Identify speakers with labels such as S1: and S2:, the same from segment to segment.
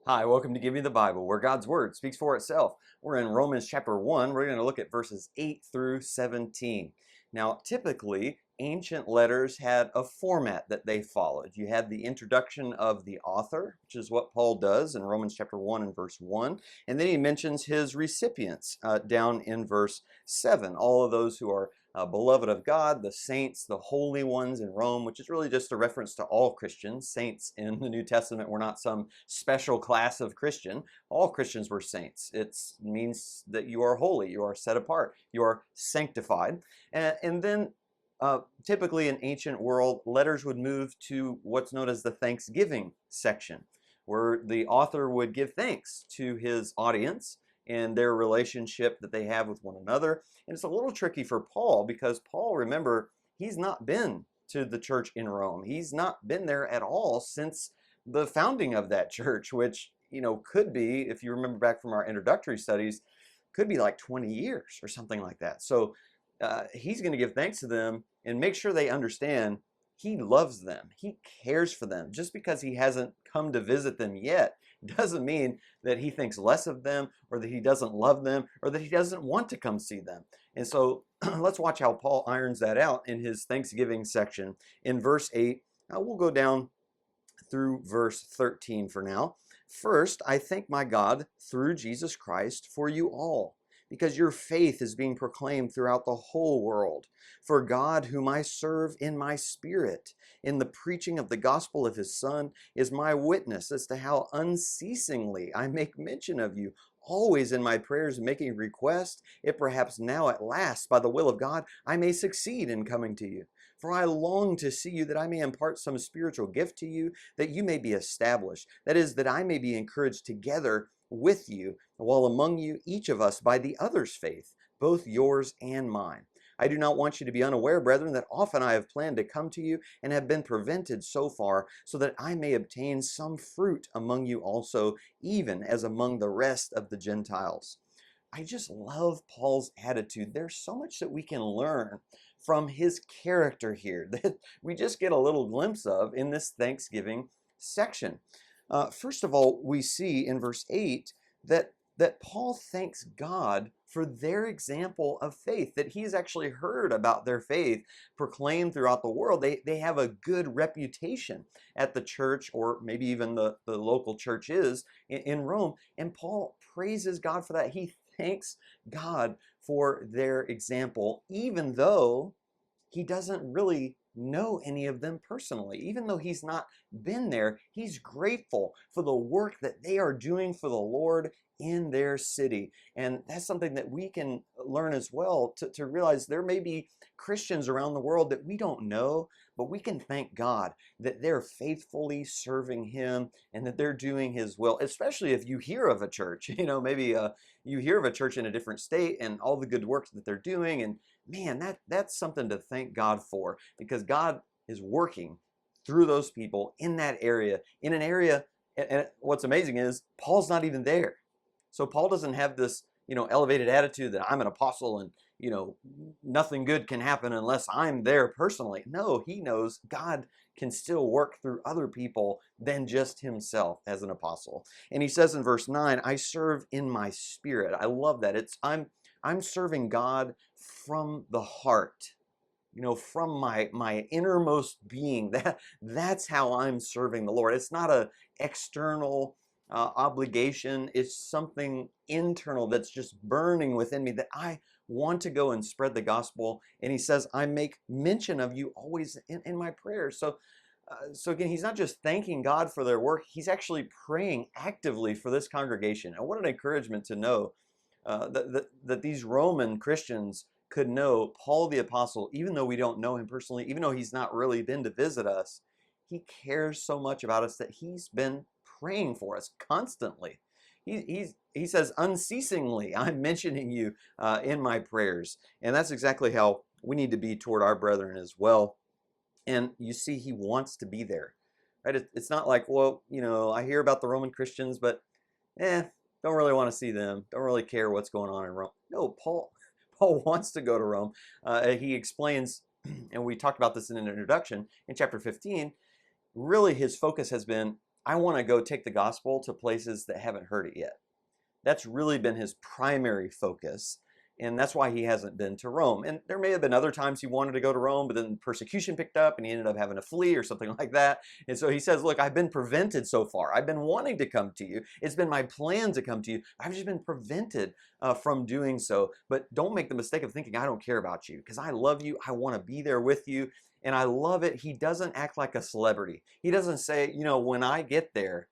S1: Hi, welcome to Give Me the Bible, where God's Word speaks for itself. We're in Romans chapter 1. We're going to look at verses 8 through 17. Now, typically, ancient letters had a format that they followed. You had the introduction of the author, which is what Paul does in Romans chapter 1 and verse 1. And then he mentions his recipients down in verse 7. All of those who are beloved of God, the saints, the holy ones in Rome, which is really just a reference to all Christians. Saints in the New Testament were not some special class of Christian. All Christians were saints. It means that you are holy, you are set apart, you are sanctified. And then typically in ancient world, letters would move to what's known as the Thanksgiving section, where the author would give thanks to his audience and their relationship that they have with one another. And it's a little tricky for Paul because Paul, remember, he's not been to the church in Rome. He's not been there at all since the founding of that church, which, could be, if you remember back from our introductory studies, could be like 20 years or something like that. So he's going to give thanks to them and make sure they understand he loves them. He cares for them. Just because he hasn't come to visit them yet doesn't mean that he thinks less of them or that he doesn't love them or that he doesn't want to come see them. And so let's watch how Paul irons that out in his Thanksgiving section. In verse 8, we'll go down through verse 13 for now. First, I thank my God through Jesus Christ for you all, because your faith is being proclaimed throughout the whole world. For God, whom I serve in my spirit, in the preaching of the gospel of his Son, is my witness as to how unceasingly I make mention of you, always in my prayers making request, if perhaps now at last, by the will of God, I may succeed in coming to you. For I long to see you, that I may impart some spiritual gift to you, that you may be established. That is, that I may be encouraged together with you, while among you each of us by the other's faith, both yours and mine. I do not want you to be unaware, brethren, that often I have planned to come to you and have been prevented so far, so that I may obtain some fruit among you also, even as among the rest of the Gentiles. I just love Paul's attitude. There's so much that we can learn from his character here that we just get a little glimpse of in this Thanksgiving section. First of all, we see in verse 8 that Paul thanks God for their example of faith, that he's actually heard about their faith proclaimed throughout the world. They have a good reputation at the church, or maybe even the local churches in Rome. And Paul praises God for that. He thanks God for their example, even though he doesn't really know any of them personally. Even though he's not been there, he's grateful for the work that they are doing for the Lord in their city. And that's something that we can learn as well, to realize there may be Christians around the world that we don't know, but we can thank God that they're faithfully serving him and that they're doing his will, especially if you hear of a church. Maybe you hear of a church in a different state and all the good work that they're doing, and man, that's something to thank God for, because God is working through those people in that area, in an area, and what's amazing is Paul's not even there. So Paul doesn't have this, elevated attitude that I'm an apostle and, nothing good can happen unless I'm there personally. No, he knows God can still work through other people than just himself as an apostle. And he says in verse 9, I serve in my spirit. I love that. I'm serving God from the heart, from my innermost being. That's how I'm serving the Lord. It's not a external obligation. It's something internal that's just burning within me, that I want to go and spread the gospel. And he says, I make mention of you always in my prayers. So again, he's not just thanking God for their work, he's actually praying actively for this congregation. And what an encouragement to know that these Roman Christians could know Paul the Apostle, even though we don't know him personally, even though he's not really been to visit us. He cares so much about us that he's been praying for us constantly. He says, unceasingly, I'm mentioning you in my prayers. And that's exactly how we need to be toward our brethren as well. And you see, he wants to be there, right? It's not like, well, I hear about the Roman Christians, but don't really want to see them. Don't really care what's going on in Rome. No, Paul wants to go to Rome. He explains, and we talked about this in an introduction in chapter 15, really his focus has been, I want to go take the gospel to places that haven't heard it yet. That's really been his primary focus. And that's why he hasn't been to Rome. And there may have been other times he wanted to go to Rome, but then persecution picked up and he ended up having to flee or something like that. And so he says, look, I've been prevented so far. I've been wanting to come to you. It's been my plan to come to you. I've just been prevented from doing so. But don't make the mistake of thinking I don't care about you, because I love you. I want to be there with you. And I love it. He doesn't act like a celebrity. He doesn't say, when I get there,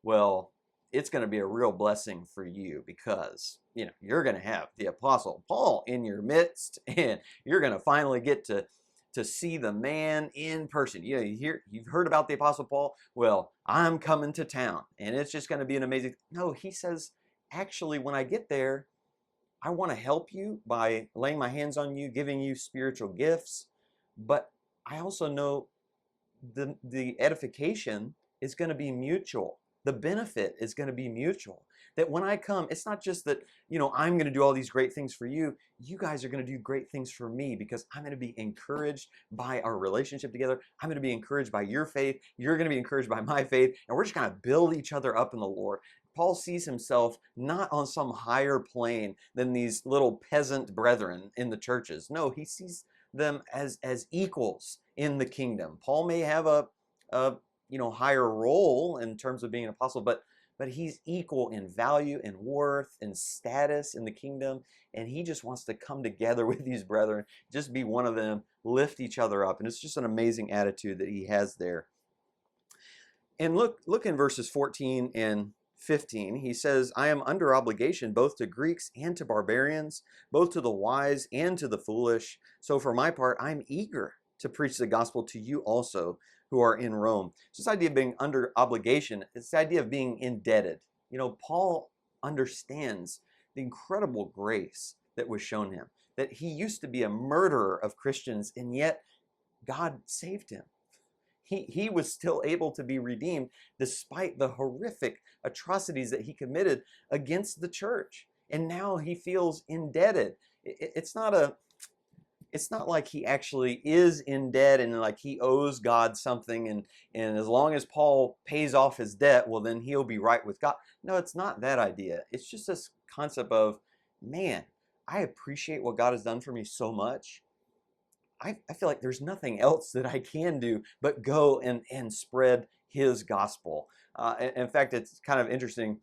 S1: well, it's going to be a real blessing for you, because you're going to have the Apostle Paul in your midst, and you're going to finally get to see the man in person. You've heard about the Apostle Paul. Well, I'm coming to town, and it's just going to be an amazing. No, he says, actually, when I get there, I want to help you by laying my hands on you, giving you spiritual gifts, but I also know the edification is going to be mutual. The benefit is going to be mutual. That when I come, it's not just that, I'm going to do all these great things for you. You guys are going to do great things for me, because I'm going to be encouraged by our relationship together. I'm going to be encouraged by your faith. You're going to be encouraged by my faith. And we're just going to build each other up in the Lord. Paul sees himself not on some higher plane than these little peasant brethren in the churches. No, he sees them as equals in the kingdom. Paul may have a higher role in terms of being an apostle, but he's equal in value and worth and status in the kingdom, and he just wants to come together with these brethren, just be one of them, lift each other up. And it's just an amazing attitude that he has there. And look in verses 14 and 15. He says, I am under obligation both to Greeks and to barbarians, both to the wise and to the foolish. So for my part, I'm eager to preach the gospel to you also who are in Rome. So this idea of being under obligation, it's the idea of being indebted. Paul understands the incredible grace that was shown him, that he used to be a murderer of Christians, and yet God saved him. He was still able to be redeemed despite the horrific atrocities that he committed against the church. And now he feels indebted. It's not like he actually is in debt and like he owes God something, and as long as Paul pays off his debt, well, then he'll be right with God. No, it's not that idea. It's just this concept of, man, I appreciate what God has done for me so much. I feel like there's nothing else that I can do but go and spread his gospel. In fact, it's kind of interesting.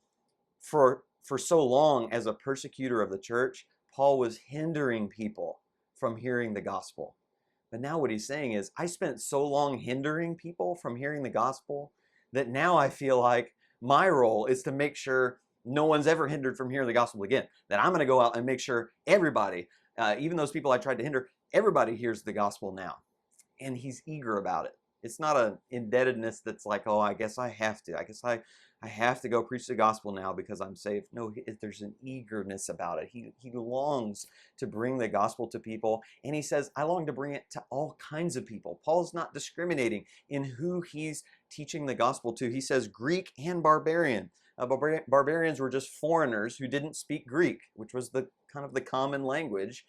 S1: For so long, as a persecutor of the church, Paul was hindering people from hearing the gospel. But now what he's saying is, I spent so long hindering people from hearing the gospel that now I feel like my role is to make sure no one's ever hindered from hearing the gospel again. That I'm going to go out and make sure everybody, even those people I tried to hinder, everybody hears the gospel now. And he's eager about it. It's not an indebtedness that's like, oh, I guess I have to. I guess I have to go preach the gospel now because I'm saved. No, there's an eagerness about it. He longs to bring the gospel to people. And he says, I long to bring it to all kinds of people. Paul's not discriminating in who he's teaching the gospel to. He says Greek and barbarian. Barbarians were just foreigners who didn't speak Greek, which was the kind of the common language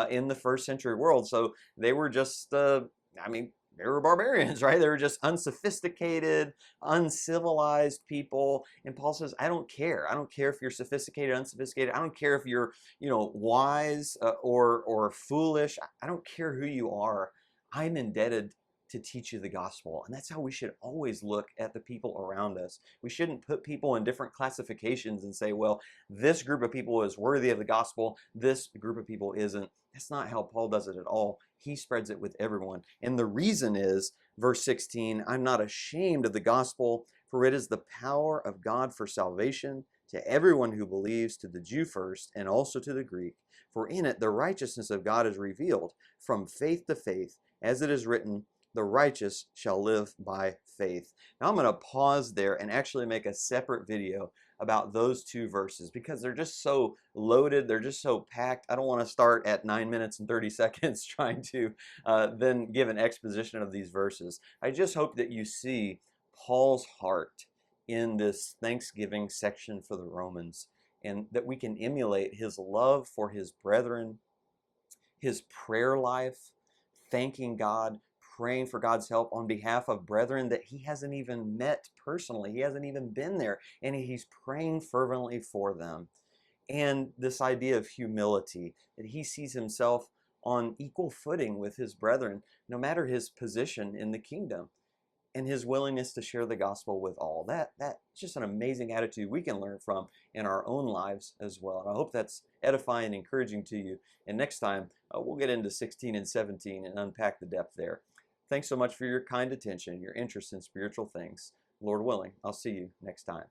S1: in the first century world. So they were just, they were barbarians, right? They were just unsophisticated, uncivilized people. And Paul says, I don't care. I don't care if you're sophisticated, unsophisticated. I don't care if you're, wise or foolish. I don't care who you are. I'm indebted to teach you the gospel. And that's how we should always look at the people around us. We shouldn't put people in different classifications and say, well, this group of people is worthy of the gospel, this group of people isn't. That's not how Paul does it at all. He spreads it with everyone. And the reason is, verse 16, I'm not ashamed of the gospel, for it is the power of God for salvation to everyone who believes, to the Jew first, and also to the Greek. For in it the righteousness of God is revealed from faith to faith, as it is written, the righteous shall live by faith. Now I'm going to pause there and actually make a separate video about those two verses, because they're just so loaded, they're just so packed. I don't want to start at 9 minutes and 30 seconds trying to then give an exposition of these verses. I just hope that you see Paul's heart in this Thanksgiving section for the Romans, and that we can emulate his love for his brethren, his prayer life, thanking God, praying for God's help on behalf of brethren that he hasn't even met personally. He hasn't even been there, and he's praying fervently for them. And this idea of humility, that he sees himself on equal footing with his brethren, no matter his position in the kingdom, and his willingness to share the gospel with all. That's just an amazing attitude we can learn from in our own lives as well. And I hope that's edifying and encouraging to you. And next time, we'll get into 16 and 17 and unpack the depth there. Thanks so much for your kind attention, your interest in spiritual things. Lord willing, I'll see you next time.